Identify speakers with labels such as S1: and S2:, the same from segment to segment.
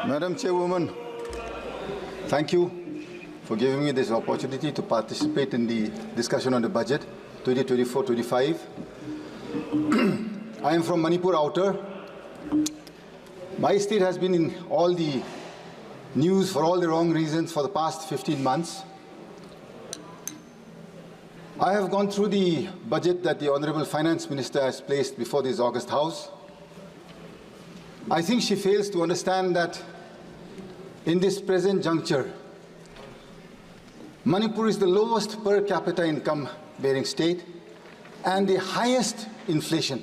S1: Madam Chairwoman, thank you for giving me this opportunity to participate in the discussion on the budget 2024-25. I am from Manipur Outer. My state has been in all the news for all the wrong reasons for the past 15 months. I have gone through the budget that the Honorable Finance Minister has placed before this August House. I think she fails to understand that in this present juncture, Manipur is the lowest per capita income bearing state and the highest inflation.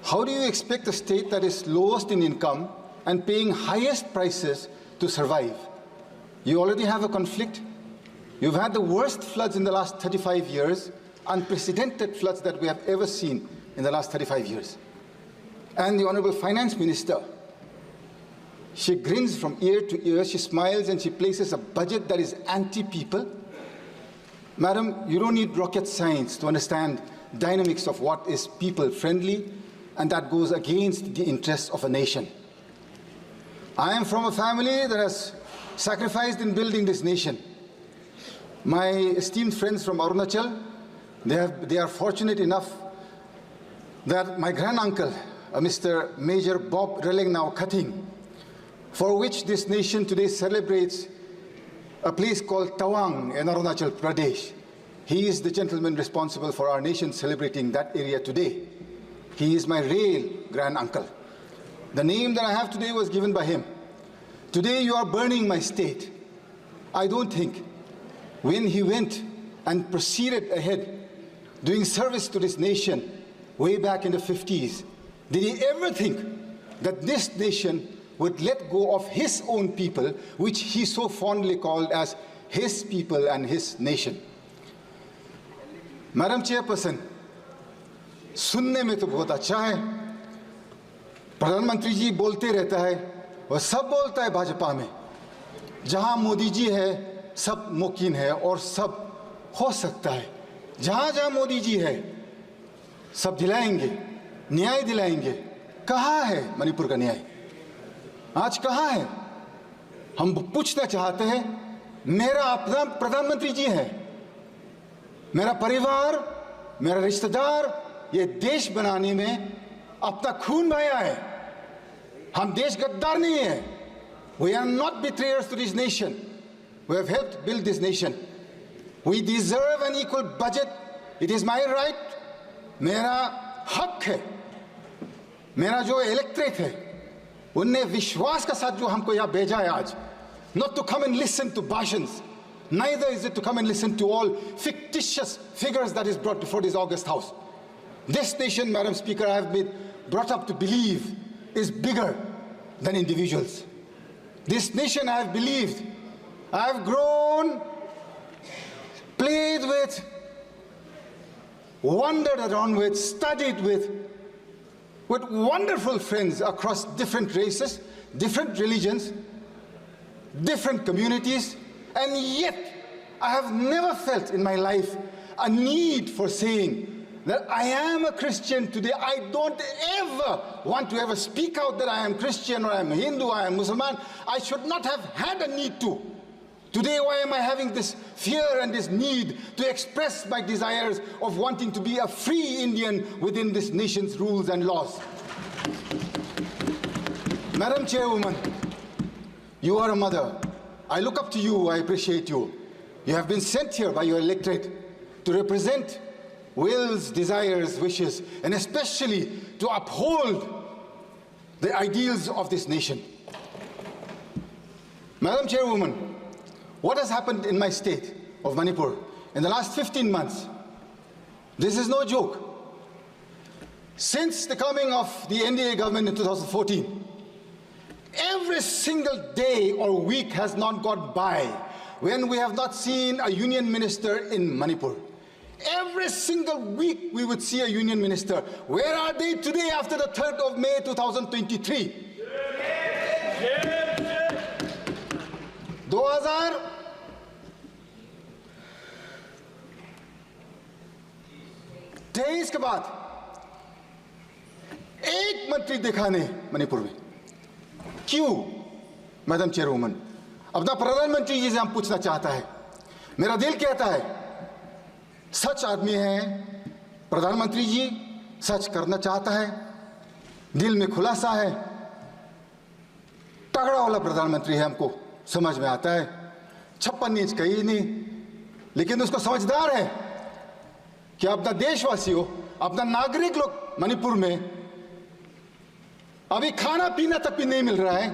S1: How do you expect a state that is lowest in income and paying highest prices to survive? You already have a conflict. You've had the worst floods in the last 35 years, unprecedented floods that we have ever seen in the last 35 years. And the Honorable Finance Minister, she grins from ear to ear, she smiles and she places a budget that is anti-people. Madam, you don't need rocket science to understand dynamics of what is people-friendly, and that goes against the interests of a nation. I am from a family that has sacrificed in building this nation. My esteemed friends from Arunachal, they are fortunate enough that my granduncle, Mr. Major Bob Relengnau Kating, for which this nation today celebrates a place called Tawang in Arunachal Pradesh. He is the gentleman responsible for our nation celebrating that area today. He is my real granduncle. The name that I have today was given by him. Today you are burning my state. I don't think when he went and proceeded ahead doing service to this nation way back in the 50s, did he ever think that this nation would let go of his own people, which he so fondly called as his people and his nation? Madam Chairperson, सुनने में तो बहुत अच्छा है, प्रधानमंत्री जी बोलते रहता है और सब बोलता है भाजपा में, जहां मोदी जी है सब मुमकिन है और सब हो सकता है, जहां जहां मोदी जी है सब दिलाएंगे, न्याय दिलाएंगे. कहां है मणिपुर का न्याय? आज कहां है? हम पूछना चाहते हैं. मेरा अपना प्रधानमंत्री जी है, मेरा परिवार, मेरा रिश्तेदार ये देश बनाने में अपना खून बहाया है. हम देश गद्दार नहीं है. We are not betrayers to this nation. We have helped build this nation. We deserve an equal budget. It is my right. मेरा हक है. मेरा जो इलेक्ट्रेट है, उनने विश्वास के साथ जो हमको यहाँ भेजा है आज, not to come and listen to bhashans, neither is it to come and listen to all fictitious figures that is brought before this August House. This nation, Madam Speaker, I have been brought up to believe is bigger than individuals. This nation I have believed, I have grown, played with, wandered around with, studied with wonderful friends across different races, different religions, different communities, and yet I have never felt in my life a need for saying that I am a Christian today. I don't ever want to ever speak out that I am Christian or I am Hindu, I am Muslim. I should not have had a need to. Today, why am I having this fear and this need to express my desires of wanting to be a free Indian within this nation's rules and laws? Madam Chairwoman, you are a mother. I look up to you, I appreciate you. You have been sent here by your electorate to represent wills, desires, wishes, and especially to uphold the ideals of this nation. Madam Chairwoman, what has happened in my state of Manipur in the last 15 months? This is no joke. Since the coming of the NDA government in 2014, every single day or week has not gone by when we have not seen a union minister in Manipur. Every single week we would see a union minister. Where are they today after the 3rd of May 2023? 2023 के बाद एक मंत्री देखा नहीं मणिपुर में. क्यों madam चेयरवुमन अपना प्रधानमंत्री जी से हम पूछना चाहता है। मेरा दिल कहता है सच आदमी है प्रधानमंत्री जी, सच करना चाहता है, दिल में खुलासा है, तगड़ा वाला प्रधानमंत्री है, हमको समझ में आता है। 56 इंच कहीं नहीं, लेकिन उसको समझदार है कि अपना देशवासियों, अपना नागरिक लोग मणिपुर में अभी खाना पीना तक भी नहीं मिल रहा है।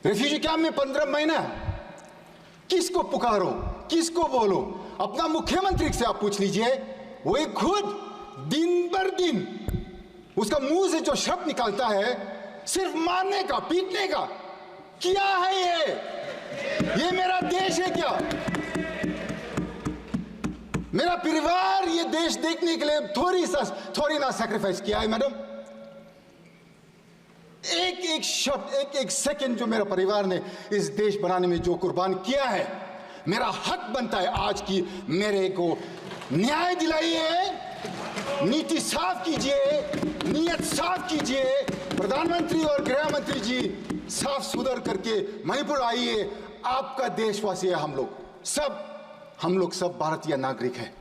S1: रेफ्यूजी कैंप में 15 महीना, किसको पुकारो, किसको बोलो? अपना मुख्यमंत्री से आप पूछ लीजिए, वही खुद दिन भर दिन उसका मुंह से जो शब्द निकलता है सिर्फ मारने का, पीटने का। क्या है ये मेरा देश है क्या? मेरा परिवार ये देश देखने के लिए थोड़ी ना सैक्रिफाइस किया है मैडम। एक शब्द, एक सेकंड जो मेरा परिवार ने इस देश बनाने में जो कुर्बान किया है, मेरा हक बनता है आज की मेरे को न्याय दिलाइए, नीति साफ कीजिए, नीयत साफ कीजिए। प्रधानमंत्री और गृह मंत्री जी साफ सुधर करके मणिपुर आइए। आपका देशवासी है हम लोग सब भारतीय नागरिक हैं।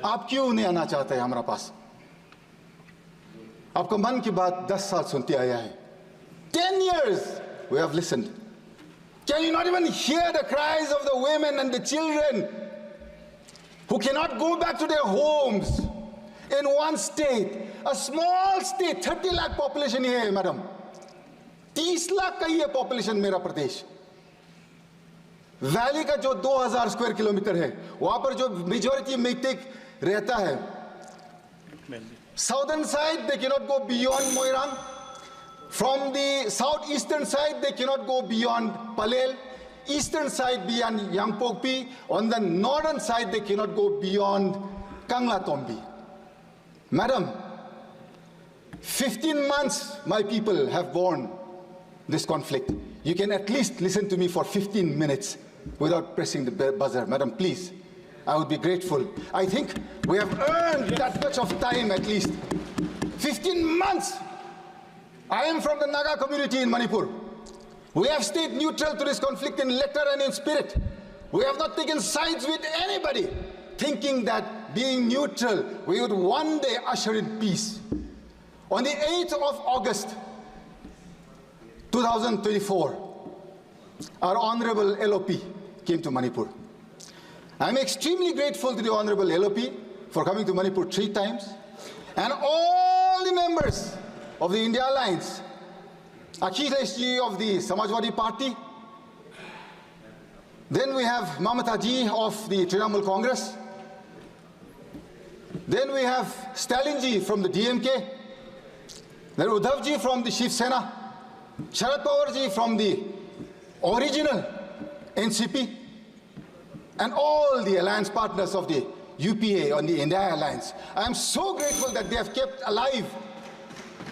S1: आप क्यों नहीं आना चाहते हैं हमारा पास? आपका मन की बात 10 साल सुनते आया है। 10 years we have listened. Can you not even hear the cries of the women and the children who cannot go back to their homes in one state, a small state, 30 lakh population here, madam. 30 lakh का ये population मेरा प्रदेश। Valley का जो 2000 square kilometre है, वहां पर जो majority matic रहता है, southern side they cannot go beyond Moirang. From the southeastern side they cannot go beyond Palel. Eastern side beyond Yangpokpi. On the northern side they cannot go beyond Kanglatombi. Madam, 15 months my people have borne this conflict. You can at least listen to me for 15 minutes without pressing the buzzer. Madam, please. I would be grateful. I think we have earned that much of time at least. 15 months. I am from the Naga community in Manipur. We have stayed neutral to this conflict in letter and in spirit. We have not taken sides with anybody, thinking that being neutral, we would one day usher in peace. On the 8th of August, 2024, our Honorable LOP came to Manipur. I'm extremely grateful to the Honorable LOP for coming to Manipur 3 times, and all the members of the India Alliance, Akhilesh ji of the Samajwadi Party, then we have Mamata ji of the Trinamool Congress, then we have Stalin ji from the DMK, then Uddhav ji from the Shiv Sena, Sharad Pawar ji from the original NCP, and all the alliance partners of the UPA on the India Alliance. I am so grateful that they have kept alive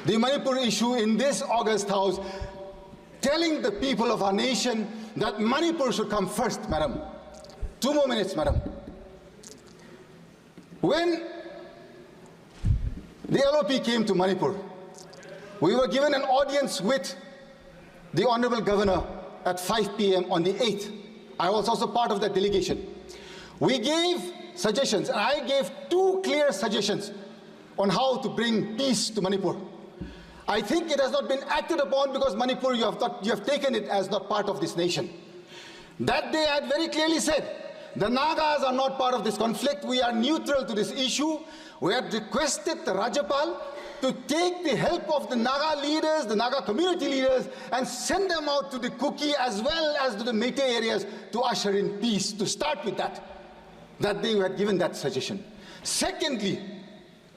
S1: the Manipur issue in this August House, telling the people of our nation that Manipur should come first, madam. 2 more minutes, madam. When the LOP came to Manipur, we were given an audience with the Honorable Governor at 5 p.m. on the 8th. I was also part of that delegation. We gave suggestions, and I gave 2 clear suggestions on how to bring peace to Manipur. I think it has not been acted upon because Manipur, you have taken it as not part of this nation. That day I had very clearly said, the Nagas are not part of this conflict. We are neutral to this issue. We had requested the Rajapal to take the help of the Naga leaders, the Naga community leaders, and send them out to the Kuki as well as to the Meitei areas to usher in peace, to start with that. That day we had given that suggestion. Secondly,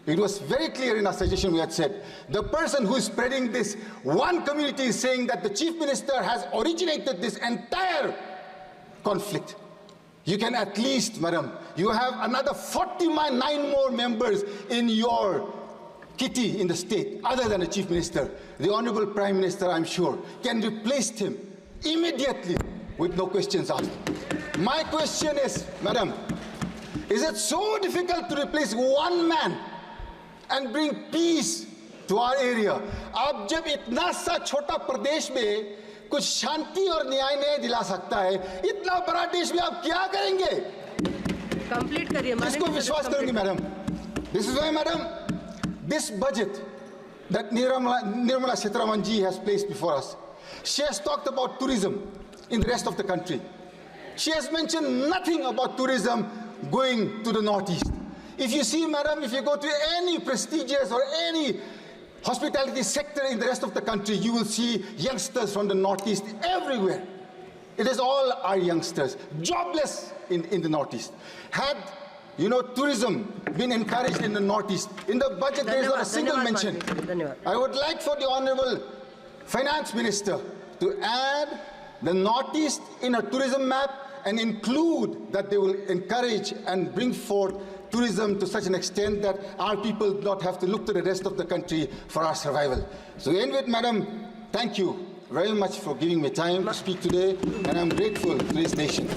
S1: it was very clear in our suggestion we had said, the person who is spreading this, one community is saying that the Chief Minister has originated this entire conflict. You can at least, madam, you have another 49 more members in your kitty in the state, other than the Chief Minister. The Honorable Prime Minister, I'm sure, can replace him immediately with no questions asked. My question is, madam, is it so difficult to replace one man and bring peace to our area. अब जब इतना सा छोटा प्रदेश में कुछ शांति और न्याय नहीं दिला सकता है, इतना बड़ा देश में आप क्या करेंगे?
S2: कंप्लीट करिए।
S1: किसको विश्वास करूंगी madam? This is why, madam, this budget that Nirmala Sitharaman ji has placed before us, she has talked about tourism in the rest of the country. She has mentioned nothing about tourism going to the northeast. If you see, madam, if you go to any prestigious or any hospitality sector in the rest of the country, you will see youngsters from the northeast everywhere. It is all our youngsters, jobless in the northeast. Had tourism been encouraged in the northeast, in the budget there is not a single mention. I would like for the Honorable Finance Minister to add the northeast in a tourism map and include that they will encourage and bring forth tourism to such an extent that our people do not have to look to the rest of the country for our survival. So to end with, madam, thank you very much for giving me time to speak today, and I'm grateful to this nation.